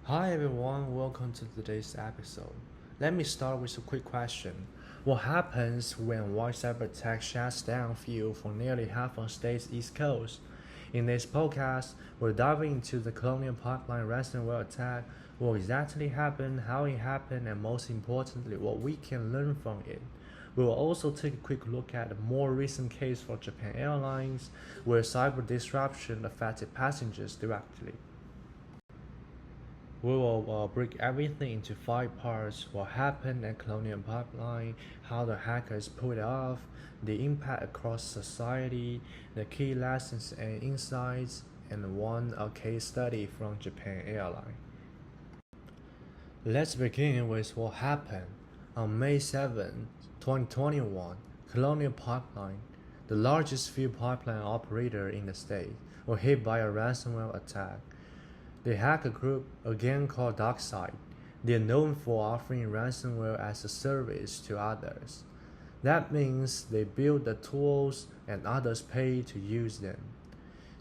Hi everyone, welcome to today's episode. Let me start with a quick question. What happens when one cyber attack shuts down fuel for nearly half of state's east coast? In this podcast, we're diving into the Colonial pipeline ransomware attack, what exactly happened, how it happened, and most importantly, what we can learn from it. We will also take a quick look at a more recent case for Japan Airlines, where cyber disruption affected passengers directly. We will break everything into five parts: what happened at Colonial Pipeline, how the hackers pulled it off, the impact across society, the key lessons and insights, and one case study from Japan Airlines. Let's begin with what happened. On May 7, 2021, Colonial Pipeline, the largest fuel pipeline operator in the state, was hit by a ransomware attack. The hacker group, again called DarkSide, they are known for offering ransomware as a service to others. That means they build the tools and others pay to use them.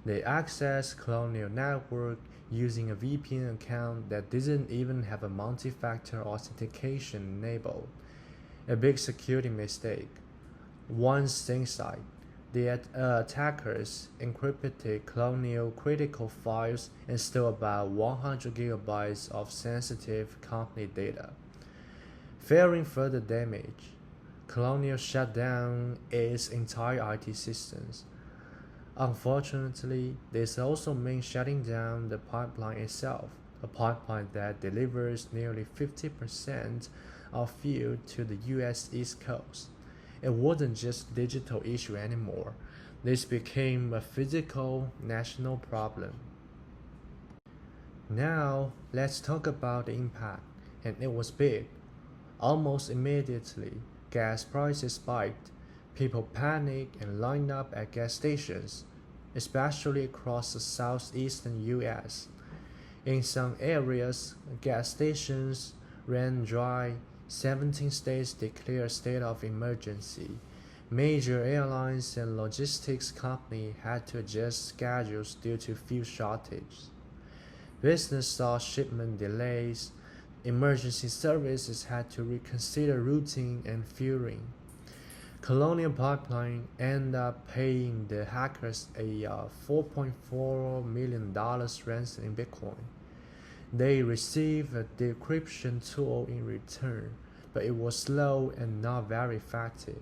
They access Colonial network using a VPN account that doesn't even have a multi-factor authentication enabled. A big security mistake. Once inside, the attackers encrypted Colonial critical files and stole about 100 gigabytes of sensitive company data. Fearing further damage, Colonial shut down its entire IT systems. Unfortunately, this also means shutting down the pipeline itself, a pipeline that delivers nearly 50% of fuel to the US East Coast. It wasn't just a digital issue anymore. This became a physical national problem. Now, let's talk about the impact, and it was big. Almost immediately, gas prices spiked. People panicked and lined up at gas stations, especially across the southeastern US. In some areas, gas stations ran dry. 17 states declared a state of emergency. Major airlines and logistics companies had to adjust schedules due to fuel shortages. Business saw shipment delays. Emergency services had to reconsider routing and fueling. Colonial Pipeline ended up paying the hackers a $4.4 million ransom in Bitcoin. They received a decryption tool in return, but it was slow and not very effective.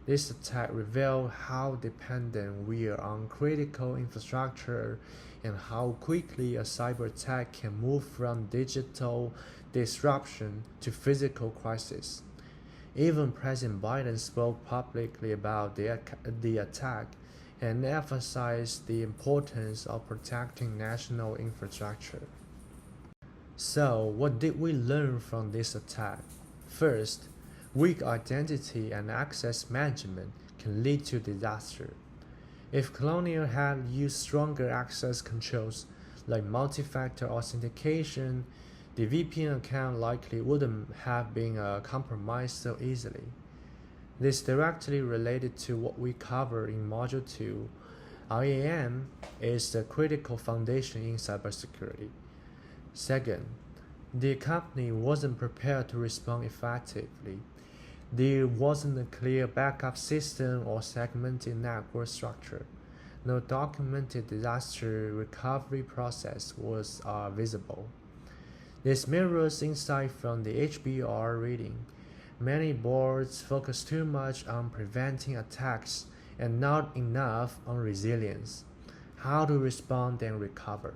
This attack revealed how dependent we are on critical infrastructure and how quickly a cyber attack can move from digital disruption to physical crisis. Even President Biden spoke publicly about the attack and emphasized the importance of protecting national infrastructure. So, what did we learn from this attack? First, weak identity and access management can lead to disaster. If Colonial had used stronger access controls like multi-factor authentication, the VPN account likely wouldn't have been compromised so easily. This directly related to what we covered in Module 2. IAM is the critical foundation in cybersecurity. Second, the company wasn't prepared to respond effectively. There wasn't a clear backup system or segmented network structure. No documented disaster recovery process was visible. This mirrors insight from the HBR reading. Many boards focus too much on preventing attacks and not enough on resilience, how to respond and recover.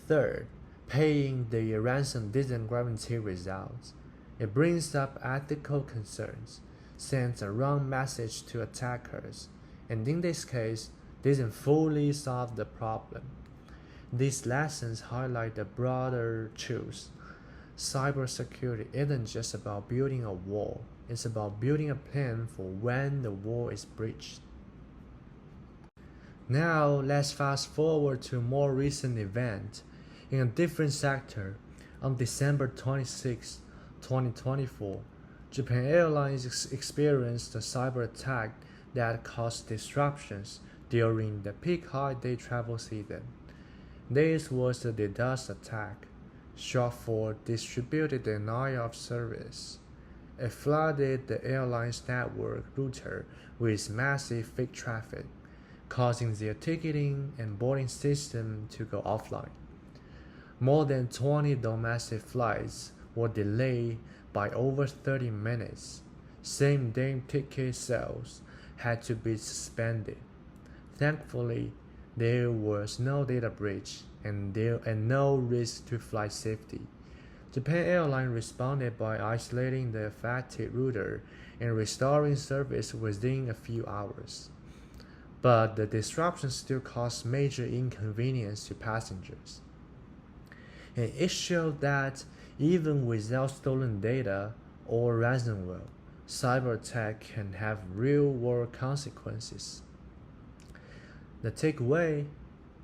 Third, paying the ransom doesn't guarantee results. It brings up ethical concerns, sends a wrong message to attackers, and in this case, doesn't fully solve the problem. These lessons highlight the broader truth. Cybersecurity isn't just about building a wall, it's about building a plan for when the wall is breached. Now, let's fast forward to a more recent event. In a different sector, on December 26, 2024, Japan Airlines experienced a cyber attack that caused disruptions during the peak holiday travel season. This was the DDoS attack, short for Distributed Denial of Service. It flooded the airline's network router with massive fake traffic, causing their ticketing and boarding system to go offline. More than 20 domestic flights were delayed by over 30 minutes. Same-day ticket sales had to be suspended. Thankfully, there was no data breach and no risk to flight safety. Japan Airlines responded by isolating the affected router and restoring service within a few hours. But the disruption still caused major inconvenience to passengers. And it showed that even without stolen data or ransomware, cyber attack can have real-world consequences. The takeaway: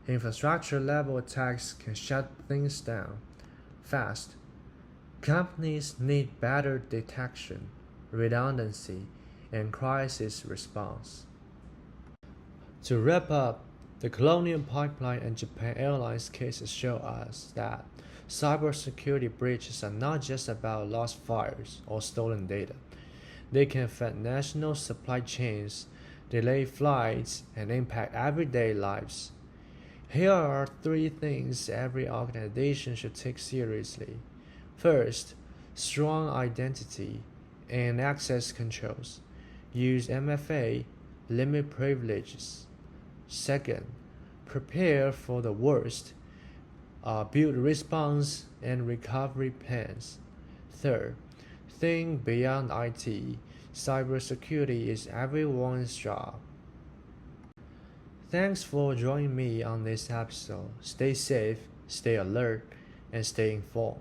infrastructure-level attacks can shut things down fast. Companies need better detection, redundancy, and crisis response. To wrap up, the Colonial pipeline and Japan Airlines cases show us that cybersecurity breaches are not just about lost files or stolen data. They can affect national supply chains, delay flights, and impact everyday lives. Here are 3 things every organization should take seriously. First, strong identity and access controls. Use MFA, limit privileges. Second, prepare for the worst. Build response and recovery plans. Third, think beyond IT. Cybersecurity is everyone's job. Thanks for joining me on this episode. Stay safe, stay alert, and stay informed.